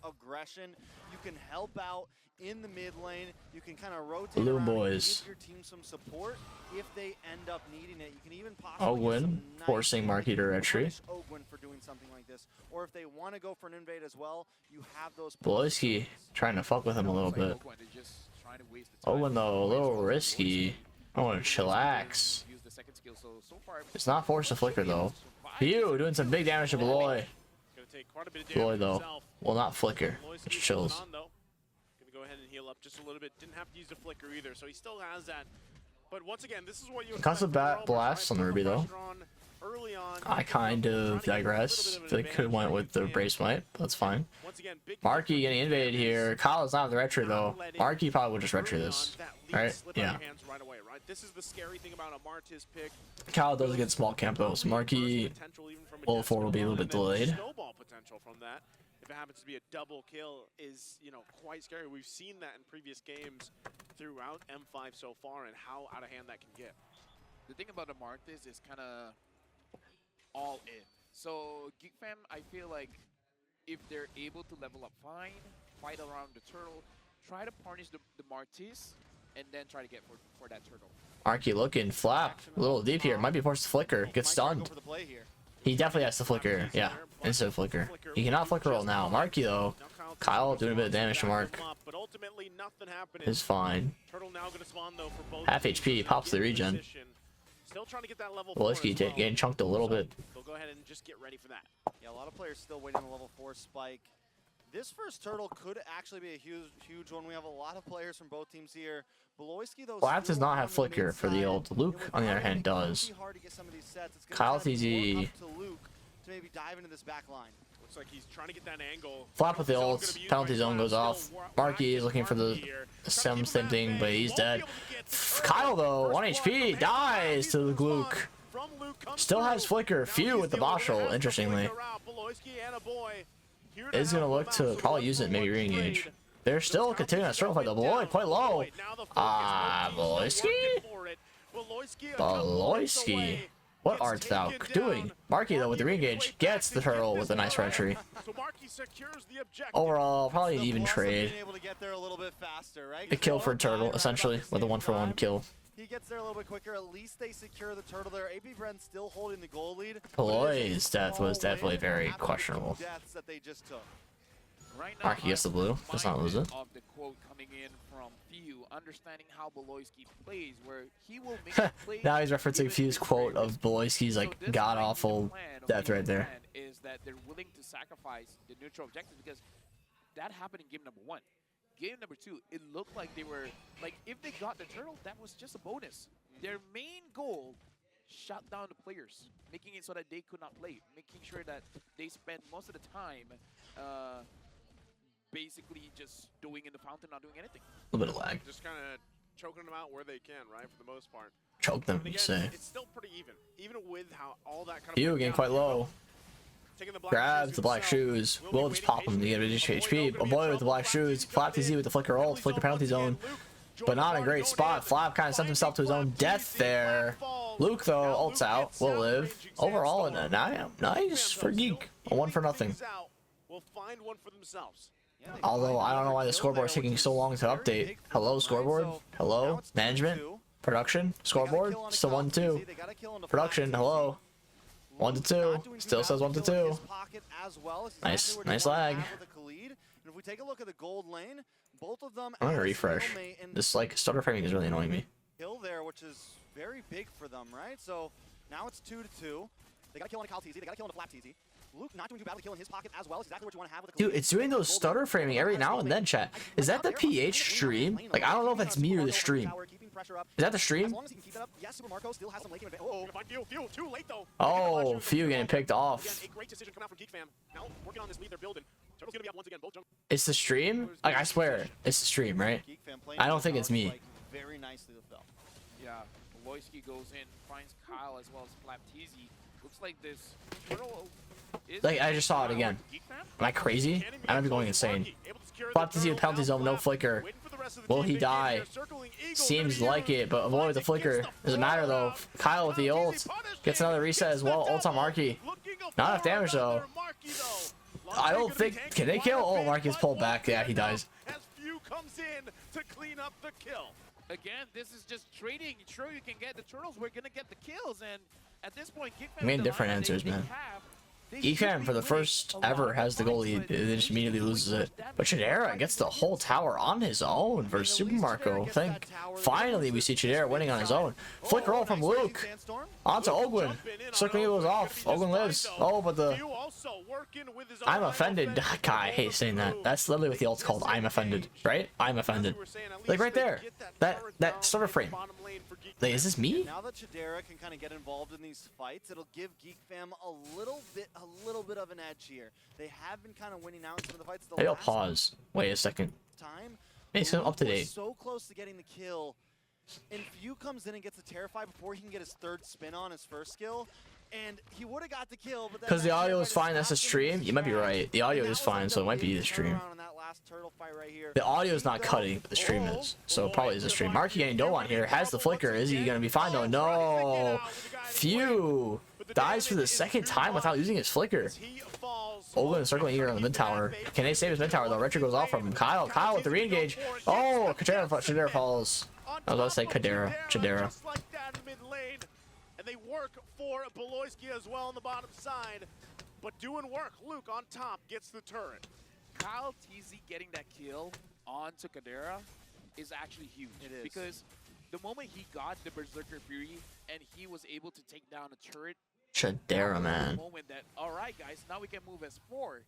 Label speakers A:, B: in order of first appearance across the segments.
A: aggression. You can help out in the mid lane. You can kind of rotate
B: Blue
A: around
B: boys.
A: and give your team some support if they end up needing it. You can even possibly get
B: Ogwyn
A: some nice
B: forcing Marky to retreat.
A: punish Ogwyn for doing something like this. Or if they want to go for an invade as well, you have those
B: Boloisky trying to fuck with him a little bit. Ogwyn though, a little risky. I want to chillax. It's not forced to flicker though. Phew, doing some big damage to Beloy. Beloy though, will not flicker. Just chills.
C: Gonna go ahead and heal up just a little bit. Didn't have to use the flicker either, so he still has that. But once again, this is what you
B: Constant blast on the Ruby though. I kind of digress. I feel like could have went with the Brave Smite, but that's fine. Marky getting invaded here. Kyle's not the retry though. Marky probably would just retry this. Right? Yeah.
C: This is the scary thing about a Martis pick.
B: Kyle does get small camp though, so Marky BO4 will be a little bit delayed.
C: Snowball potential from that, if it happens to be a double kill, is quite scary. We've seen that in previous games throughout M5 so far, and how out of hand that can get.
D: The thing about the Martis is kind of all in. So Geek Fam, I feel like if they're able to level up fine, fight around the turtle, try to punish the Martis, and then try to get for that turtle.
B: Marky looking flap a little deep here. Might be forced to flicker. Gets stunned. He definitely has to flicker. Yeah, instant flicker. He cannot flicker roll now. Marky though, Kyle doing a bit of damage to Mark. Is fine. Half HP pops the regen. Boloisky getting chunked a little bit.
C: So go ahead and just get ready for that.
A: Yeah, a lot of players still waiting on the level 4 spike. This first turtle could actually be a huge one. We have a lot of players from both teams here. Boloisky, though,
B: Blast does not have flicker for the ult. Luke, on the other hand, does. Kyle's easy.
A: Maybe dive into this back line.
C: Looks like he's trying to get that angle.
B: Flap with the ult. Penalty zone goes off. Marky is looking for the same thing, but he's dead. Kyle though, 1 HP, dies to the Gluck. Still has flicker. Few with the Boschel, interestingly. Is gonna look to probably use it, maybe re-engage. They're still continuing that struggle fight though. Beloy quite low. Boloisky? Boloisky. What art thou doing? Marky though with the re-engage gets the turtle with a nice retry. Overall, probably an even trade. A kill for a turtle, essentially, with a 1-for-1 kill.
A: He gets there a little bit quicker. At least they secure the turtle there. AB Bren still holding the goal lead.
B: Beloy's death was definitely very questionable. Marky gets the blue. Does not lose it.
D: Of the quote coming in from Few, understanding how Boloisky plays, where he will make plays.
B: Now he's referencing Few's quote of Boloisky's like god awful death right there.
D: Is that they're willing to sacrifice the neutral objective because that happened in game number 1. Game number 2, it looked like they were like if they got the turtle, that was just a bonus. Their main goal, shut down the players, making it so that they could not play, making sure that they spent most of the time basically just doing in the fountain, not doing anything.
B: A little bit of lag.
C: Just kind of choking them out where they can, right, for the most part.
B: Choke them, you say.
C: It's still pretty even with how all that kind of.
B: Few getting quite low. Grabs the black shoes. Will just pop him to get additional HP. A boy with the black shoes. Flap TZ with the flicker ult. Flicker penalty zone. But not a great spot. Flap kind of sent himself to his own death there. Luke though, ults out. Will live. Overall, nice for Geek. A 1 for nothing. Although I don't know why the scoreboard is taking so long to update. Hello scoreboard. Hello management. Production. Scoreboard. Still 1-2. Production. Hello. 1-2. Still says 1-2. Nice lag.
A: If we take a look at the gold lane, both of them.
B: I'm gonna refresh. This like stutter framing is really annoying me.
A: Kill there, which is very big for them, right? So now it's 2-2. They got a kill on a Cal TZ. They got a kill on a Flap TZ. Luke not doing too badly, killing his pocket as well. It's exactly what you want to have with the
B: dude, it's doing those stutter framing every now and then, chat. Is that the PH stream? Like, I don't know if that's me or the stream. Is that the stream? Oh, Few getting picked off. It's the stream? Like, I swear, it's the stream, right? I don't think it's me.
D: Yeah, Boloisky goes in, finds Kyle as well as Flap TZ. Looks like this turtle.
B: Like, I just saw it again. Am I crazy? I might be going insane. Flap TZ with penalty zone, no flicker. Will he die? Seems like it, but avoid the flicker. Doesn't matter though. Kyle with the ult. Gets another reset as well. Ult on Marky. Not enough damage though. I don't think, can they kill? Oh, Marky's pulled back. Yeah, he dies.
C: As Few comes in to clean up the kill.
D: Again, this is just trading. Sure, you can get the turtles. We're gonna get the kills, and at this point, Geek Fam
B: I mean,
D: with the
B: different
D: lineup
B: answers,
D: they
B: man.
D: have, they
B: Geek
D: should
B: Fam
D: be
B: for the
D: winning
B: first
D: a lot
B: ever
D: of
B: has the goal
D: fights,
B: lead.
D: but
B: It just immediately
D: doing
B: loses
D: so much
B: it.
D: damage.
B: But Chidera gets the whole tower on his own versus Super Marco. Finally we see Chidera winning on his own. Flick roll from Luke. Onto Ogwin. Circling Eagles off. Ogwin lives. Oh, but the... I'm offended. God, I hate saying that. That's literally what the ult's called. I'm offended. Right? I'm offended. Like right there. That starter frame. Like, is this me?
A: Now that Chidera can kind of get involved in these fights, it'll give Geek Fam a little bit of an edge here. They have been kind of winning out in some of the fights.
B: Maybe I'll pause. Wait a second.
A: Time.
B: It's up to date.
A: So close to getting the kill, and Few comes in and gets a Terrify before he can get his third spin on his first skill. And he would have got the kill, but
B: because the audio is fine. That's the stream. You might be right. The audio is fine, so it might be the stream. The audio is not cutting, but the stream is. So it probably is the stream. Marky getting dough on here. Has the flicker. Is he gonna be fine though? No. Few dies for the second time without using his flicker. Olga and circling eager on the mid tower. Can they save his mid tower though? Retro goes off from him. Kyle with the re-engage. Oh, Chidera falls. I was about to say Chidera.
C: And they work for Beloyski as well on the bottom side, but doing work. Luke on top gets the turret.
D: Kyle TZ getting that kill onto Kadera is actually huge.
A: It is.
D: Because the moment he got the Berserker Fury and he was able to take down a turret,
B: Chidera, man.
D: the moment that, all right, guys, now we can move as 4.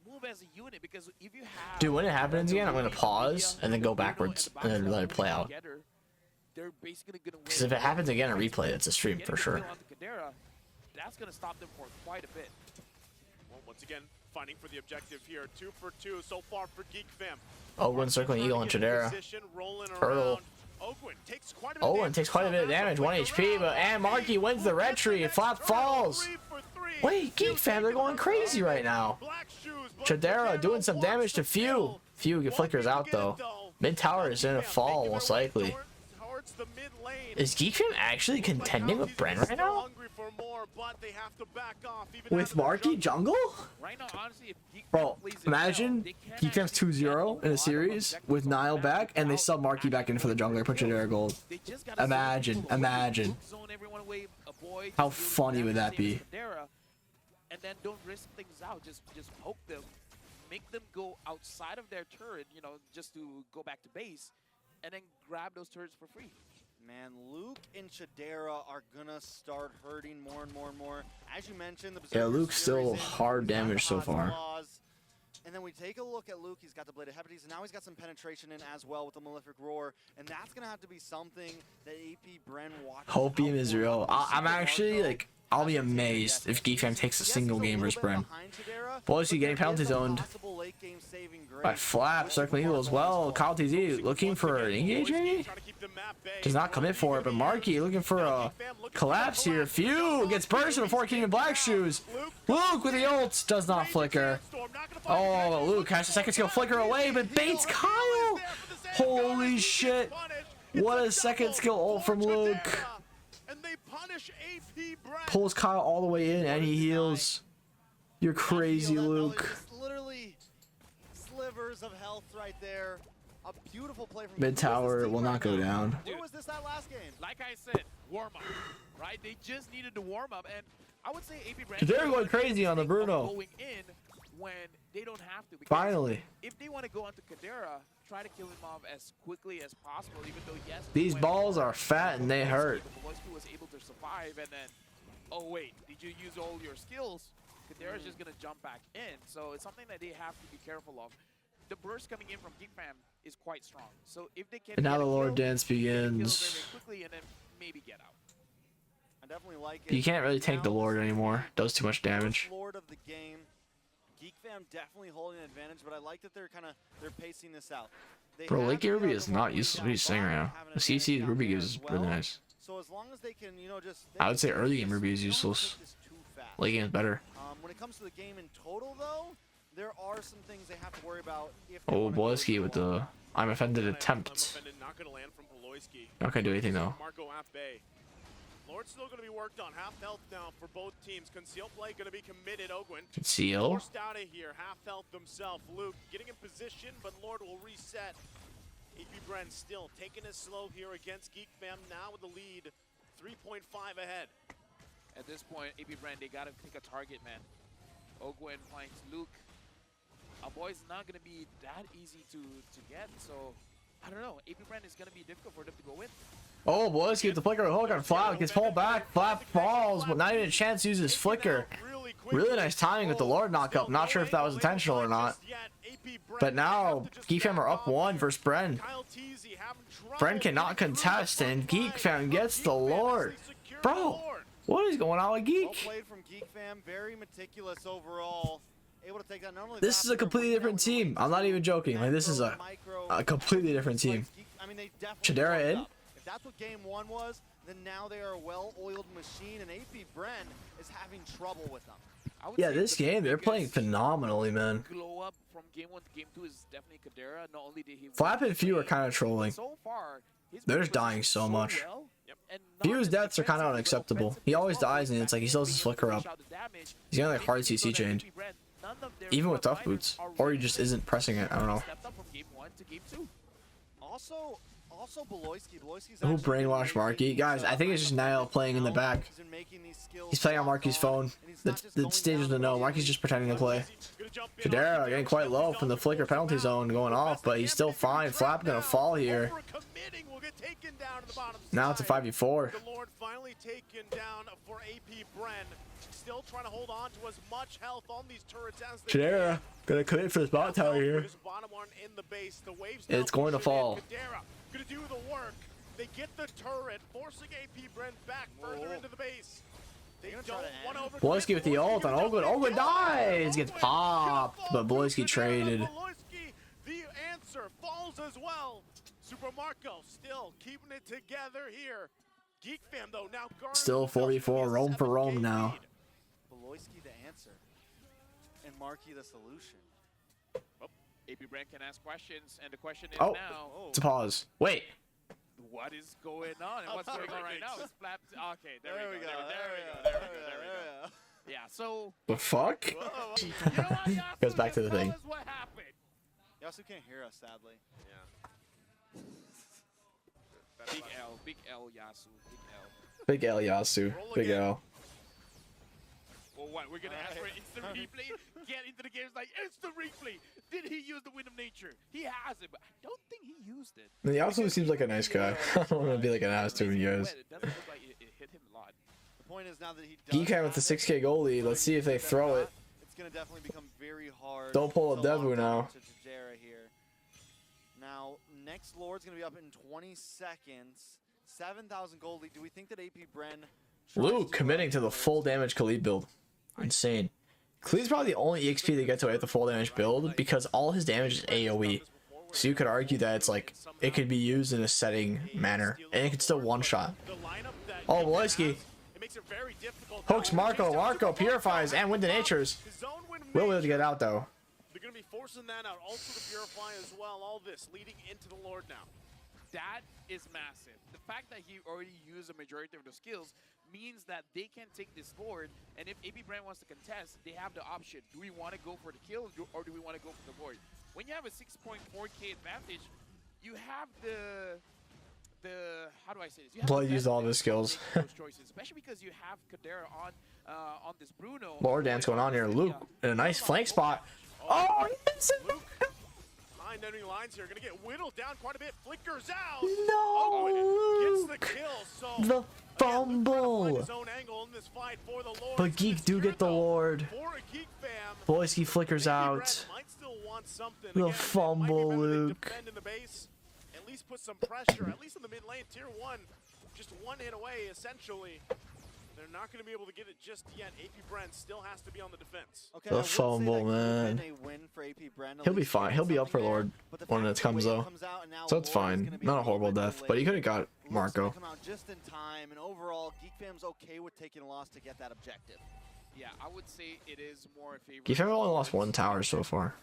D: Move as a unit, because if you have...
B: Dude, when it happens again, I'm going to pause and then go backwards and then let it play out.
D: They're basically going to win.
B: Because if it happens again on replay, it's a stream for sure.
D: That's going to stop them for quite a bit.
C: Well, once again, fighting for the objective here. 2 for 2 so far for Geek Fam.
B: Ogwin circling Eagle and Chidera. Turtle. Owen takes quite a bit of damage, 1 HP, but and Marky wins the red tree and Flap falls. Wait, Geek Fam, they're going crazy right now. Chidera doing some damage to Few. Few flickers out though. Mid tower is gonna fall most likely. Is Geek Fam actually contending with Bren right now? With Marky jungle?
D: Right now, honestly, if Geek
B: Bro,
D: plays it
B: imagine
D: well, they
B: Geek Fam's 2-0 in a series with Nile back and they sub Marky back in for the jungler, put Chidera gold.
D: They just gotta
B: Imagine.
D: zone everyone away, avoid
B: How funny would that be?
D: And then don't risk things out. Just poke them, make them go outside of their turret, you know, just to go back to base, and then grab those turrets for free.
A: Man, Luke and Chidera are gonna start hurting more and more and more. As you mentioned, the
B: Yeah,
A: Berserker's
B: Luke's still
A: Fury's in,
B: hard
A: he's got
B: damage
A: the
B: so
A: hot
B: far.
A: claws. And then we take a look at Luke. He's got the Blade of Hebrides, and now he's got some penetration in as well with the Malefic Roar. And that's gonna have to be something that AP Bren watches.
B: Hopium is real. I'm actually like, I'll be amazed if Geek Fam takes a single game versus Bren. Boise getting penalty zoned by Flap, circling Eagle as well. Kyle TZ looking for an engage maybe? Does not commit for it, but Marky looking for a collapse here. Few gets bursted before King in Black Shoes. Luke with the ult does not flicker. Oh, Luke has a second skill flicker away, but baits Kyle. Holy shit. What a second skill ult from Luke. Pulls Kyle all the way in and he heals. You're crazy, Luke.
A: Literally slivers of health right there. A beautiful play from
B: Mid tower will not go down.
A: Where was this that last game?
D: Like I said, warm up, right? They just needed to warm up, and I would say AP Bren.
B: They're going crazy on the Bruno.
D: Going in when they don't have to.
B: Finally.
D: If they want to go onto Kadera, try to kill him off as quickly as possible, even though yes.
B: These balls are fat and they hurt.
D: Beloyski was able to survive, and then, oh wait, did you use all your skills? Kadera's just gonna jump back in, so it's something that they have to be careful of. The burst coming in from Geek Fam is quite strong, so if they can.
B: And now
D: get
B: the
D: a
B: Lord
D: kill,
B: Dance
D: they can kill
B: begins.
D: very, very quickly and then maybe get out.
A: I definitely like it.
B: You can't really tank the Lord anymore. Does too much damage.
A: Lord of the game. Geek Fam definitely holding an advantage, but I like that they're pacing this out.
B: Bro, late game Ruby is not useless. What are you saying right now? The CC Ruby gives is really nice.
A: So as long as they can, you know, just.
B: I would say early game Ruby is useless. Late game is better.
A: When it comes to the game in total, though, there are some things they have to worry about. If
B: Oh, Boleski with the I'm offended attempt.
C: Not gonna land from Beloyski.
B: Not gonna do anything though.
C: Marco at bay. Lord's still going to be worked on. Half health now for both teams. Conceal play going to be committed. Ogwin
B: Conceal.
C: forced out of here. Half health himself. Luke getting in position, but Lord will reset. AP Bren still taking it slow here against Geek Fam, now with the lead 3.5 ahead.
D: At this point, AP Bren, they gotta pick a target, man. Ogwin finds Luke. Our boy's not gonna be that easy to get, so I don't know. AP Bren is gonna be difficult for them to go in.
B: Oh, boys, get the flicker hook on Flap. Gets pulled back. Flap falls, but not even a chance to use his flicker. Really nice timing with the Lord knockup. Not sure if that was intentional or not. But now, Geek Fam are up 1 versus Bren. Bren cannot contest, and Geek Fam gets the Lord. Bro, what is going on with
A: Well
B: Geek?
A: played from Geek Fam. Very meticulous overall. Able to take that. Not only
B: This is a completely different team. I'm not even joking. Like, this is a completely different team.
A: I mean, they definitely
B: Chidera
A: fucked
B: in.
A: up. If that's what game 1 was, then now they are a well-oiled machine, and AP Bren is having trouble with them.
D: I would
B: Yeah,
D: say
B: this
D: the
B: game, they're playing
D: biggest
B: phenomenally, man.
D: glow up from game 1 to game 2 is definitely Kadera. Not only did he
B: Flap
D: win
B: and
D: the
B: Few are
D: game,
B: kind of trolling.
D: so far, he's
B: They're
D: been
B: just dying
D: positioned
B: so much.
D: well, and not
B: Few's
D: just
B: deaths are kind of
D: defensively, but
B: unacceptable.
D: offensively
B: He
D: as
B: always
D: well.
B: dies, and it's like he still has his flicker up. He's gonna like hard CC change. Even with tough boots. Or he just isn't pressing it. I don't know.
D: Stepped up from game 1 to game 2.
A: Also Beloyski.
B: Who brainwashed Marky? Guys, I think it's just Niall playing in the back. He's playing on Marky's phone. The stage doesn't know. Marky's just pretending to play. Chidera getting quite low from the flicker penalty zone going off, but he's still fine. Flap gonna fall here. Now it's a 5v4.
C: The Lord finally taken down for AP Bren. Still trying to hold on to as much health on these turrets as they
B: Chidera gonna commit for this bot tower here.
C: Bottom one in the base. The waves
B: It's going to fall.
C: Chidera gonna do the work. They get the turret, forcing AP Bren back further into the base. They don't want to over.
B: Boyski with the ult on Ogwin. Ogwin dies! Gets popped, but Boyski traded.
C: Beloyski, the answer falls as well. Super Marco still keeping it together here. Geek Fam though now
B: Still 4v4, Rome for Rome now.
A: Beloyski the answer, and Marky the solution.
D: AP Bren can ask questions, and the question is
B: Oh.
D: now,
B: It's a pause. Wait.
D: what is going on? And what's going on right now is Flap. Okay, there we go. Yeah, so
B: The fuck?
D: you know what, Yasu,
B: Goes back to the
D: just
B: thing.
D: tell us what happened.
A: Yasu can't hear us, sadly.
D: Big L, Yasu, big L.
B: Big L, Yasu. Big L.
D: Well, what? We're gonna ask for an instant replay? Get into the games like instant replay. Did he use the Wind of Nature? He has it, but I don't think he used it.
B: And Yasu seems like a nice guy. I don't want to be like an ass to him, you guys.
D: It doesn't look like it hit him a lot.
A: The point is now that he
B: Geek Fam with the 6k goal lead. Let's see if they throw it.
A: It's gonna definitely become very hard.
B: Don't pull a
A: to
B: Devu
A: lock
B: now.
A: down to Chidera here. Now, next Lord's gonna be up in 20 seconds. 7,000 gold lead. Do we think that AP Bren?
B: Luke committing to the full damage Khalid build. Insane. Khalid's probably the only EXP that gets away with the full damage build because all his damage is AoE. So you could argue that it's like it could be used in a setting manner and it could still one shot. Oh, Beloyski hooks Marco. Marco purifies and Wind of Natures. Will be able to get out though.
C: They're going to be forcing that out. Also the Purify as well. All this leading into the Lord now.
D: That is massive. The fact that he already used a majority of the skills means that they can take this Lord, and if AP Bren wants to contest, they have the option. Do we want to go for the kill, or do we want to go for the Lord? When you have a 6.4k advantage, you have the how do I say this? You have
B: Blood
D: the
B: used all of
D: benefit
B: his skills.
D: of those choices, especially because you have Kadera on this Bruno.
B: Lord dance going on here. Luke in a nice flank spot. Oh, yes!
C: Behind enemy lines here, gonna get whittled down quite a bit. Flickers out.
B: No!
C: Gets the kill. So
B: The fumble.
C: his own angle in this fight for the Lord.
B: But Geek do get the Lord.
C: For a Geek Fam.
B: Boyski flickers
C: AP
B: out.
C: Bren might still want something.
B: The
C: Again,
B: fumble,
C: might be better to
B: Luke.
C: defend in the base. At least put some pressure, at least in the mid lane, tier 1. Just one hit away, essentially. They're not going to be able to get it just yet. AP Bren still has to be on the defense.
A: Okay,
B: The
A: I would say
B: fumble,
A: that could have
B: man.
A: been a win for AP Bren. At
B: He'll be
A: least
B: fine.
A: getting
B: He'll be up for
A: something there,
B: Lord
A: but the
B: when
A: fact
B: it
A: that
B: comes
A: the wave
B: though.
A: comes out and now
B: So it's
A: Lord is
B: fine.
A: gonna be
B: Not a
A: little
B: horrible
A: bit
B: death, but he
A: delayed.
B: could have got
A: Luke's gonna
B: Marco.
A: come out just in time, and overall, Geek Fam's okay with taking a loss to get that objective.
D: Yeah, I would say it is more favorable.
B: Geek Fam only lost one tower so far.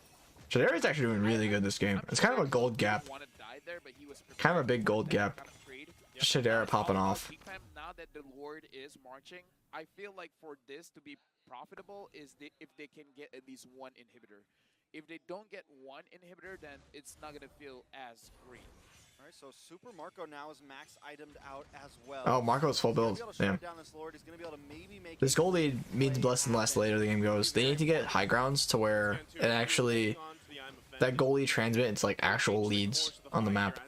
B: Chidera's actually doing really good this game. It's kind of a gold gap.
D: Wanna die there, but he was
B: Kind of a big gold gap.
D: Kind of trade
B: Shadera popping off.
D: Geek Fam, now that the Lord is marching, I feel like for this to be profitable is if they can get at least one inhibitor. If they don't get one inhibitor, then it's not gonna feel as great.
A: All right, so Super Marco now is max itemed out as well.
B: Oh, Marco's full build. Damn. This goal lead means less and less later the game goes. They need to get high grounds to where it actually, that goalie transmit into like actual leads on the map,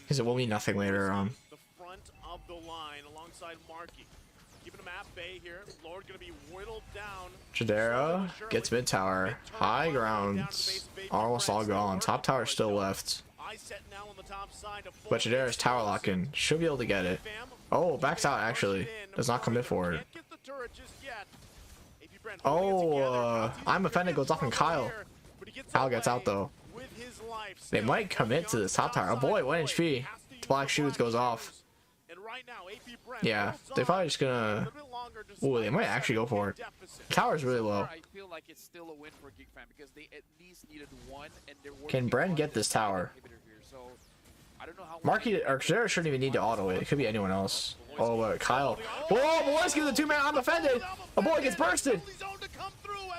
B: because it will mean nothing later on.
C: The front of the line alongside Marky. Keeping him at bay here. Lord gonna be whittled down.
B: Chidera gets mid tower. High grounds almost all gone. Top tower still left. But Chidera's tower locking. Should be able to get it. Oh, backs out actually. Does not commit for it. Oh, I'm offended goes off on Kyle. Kyle gets out though. They might commit to this top tower. Oh boy, 1 HP. Black Shoes goes off. Yeah, they're probably just gonna. Oh, they might actually go for it. The tower's really low.
D: I feel like it's still a win for Geek Fam because they at least needed one, and they're
B: Can Bren get this tower?
D: So I don't know how
B: Marky or Xera shouldn't even need to auto it. It could be anyone else. Oh, but Kyle. Whoa, boys, give the 2-man. I'm offended. A boy gets bursted.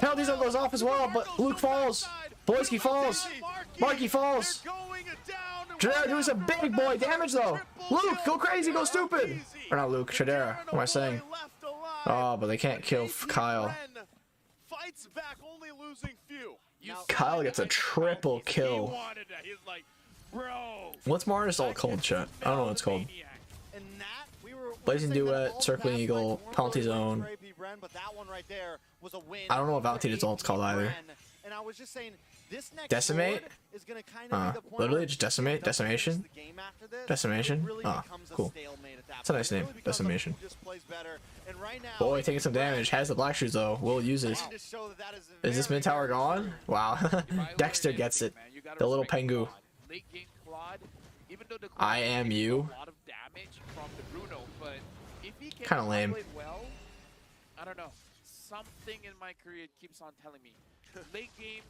B: Penalty zone goes off as well, but Luke falls. Boyski falls. Marky falls. Chidera doing some big boy damage though. Luke, go crazy, go stupid. Or not Luke, Chidera. What am I saying? Oh, but they can't kill Kyle. Kyle gets a triple kill. What's Mars ult called, chat? I don't know what it's called. Blazing Duet, Circling Eagle, Penalty Zone. I don't know what Valentine's ult's called either.
A: And I was just saying, this next
B: Decimate?
A: is gonna kind of
B: Literally just Decimate? Decimation? Decimation? Ah, cool. It's a nice name, Decimation. Boy, taking some damage. Has the Black Shoes though. Will use it. Is this mid tower gone? Wow. Dexter gets it. The little Pengu. I am you. Kind of lame.
D: I don't know. Something in my career keeps on telling me, late game,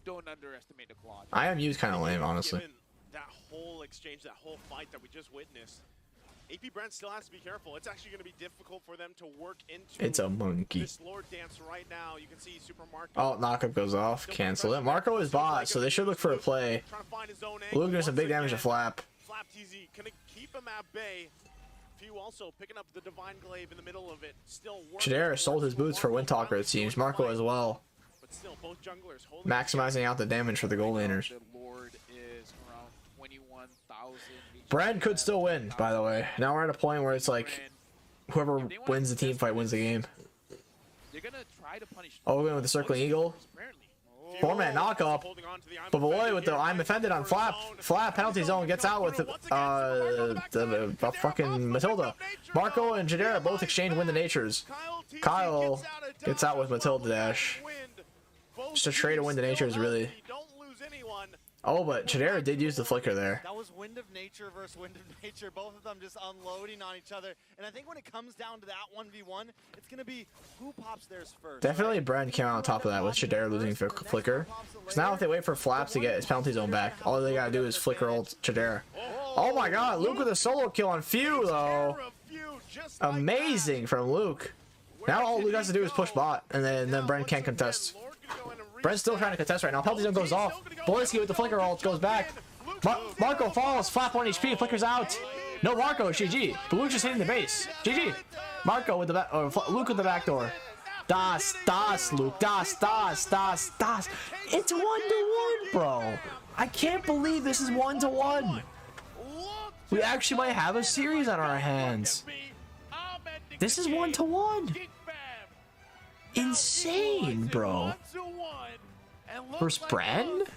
D: don't underestimate the Claude.
B: I am used kind of lame, honestly.
C: Given that whole exchange, that whole fight that we just witnessed, AP Brent still has to be careful. It's actually going to be difficult for them to work into
B: It's a monkey.
C: this Lord dance right now. You can see Super Marco.
B: Oh, knockup goes off. Cancel it. Marco is bot, so they should look for a play. Luke doing some big damage to Flap.
C: Flap TZ gonna keep him at bay. Few also picking up the Divine Glaive in the middle of it. Still
B: Chidera sold his boots for Windtalker, it seems. Marco as well.
C: But still, both junglers holding
B: Maximizing out the damage for the goal laners.
D: The Lord is around 21,000.
B: Bren could still win, by the way. Now we're at a point where it's like whoever wins the team fight wins the game.
D: They're gonna try to punish.
B: Oh, we're going with the Circling Eagle. 4-man knockup. But boy, with the I'm offended on Flap. Flap penalty zone gets out with the fucking Matilda. Marco and Chidera both exchange Win the Natures. Kyle gets out with Matilda dash. Just a trade of Win the Natures, really. Oh, but Chidera did use the flicker there.
A: That was Wind of Nature versus Wind of Nature. Both of them just unloading on each other. And I think when it comes down to that 1v1, it's going to be who pops theirs first.
B: Definitely Bren came out on top of that with Chidera losing flicker. Because now if they wait for Flaps to get his penalty zone back, all they gotta do is flicker ult Chidera. Oh my god, Luke with a solo kill on Few though. Amazing from Luke. Now all Luke has to do is push bot, and then Bren can't contest. Bren's still trying to contest right now. Penalty zone goes off. Boyski with the flicker ult goes back. Marco falls. Flap 1 HP. Flickers out. No Marco. GG. But Luke just hitting the base. GG. Marco with the back. Or Luke with the back door. Das, Luke. Das. It's 1-1, bro. I can't believe this is 1-1. We actually might have a series on our hands. This is 1-1. Insane, bro. Versus Bren?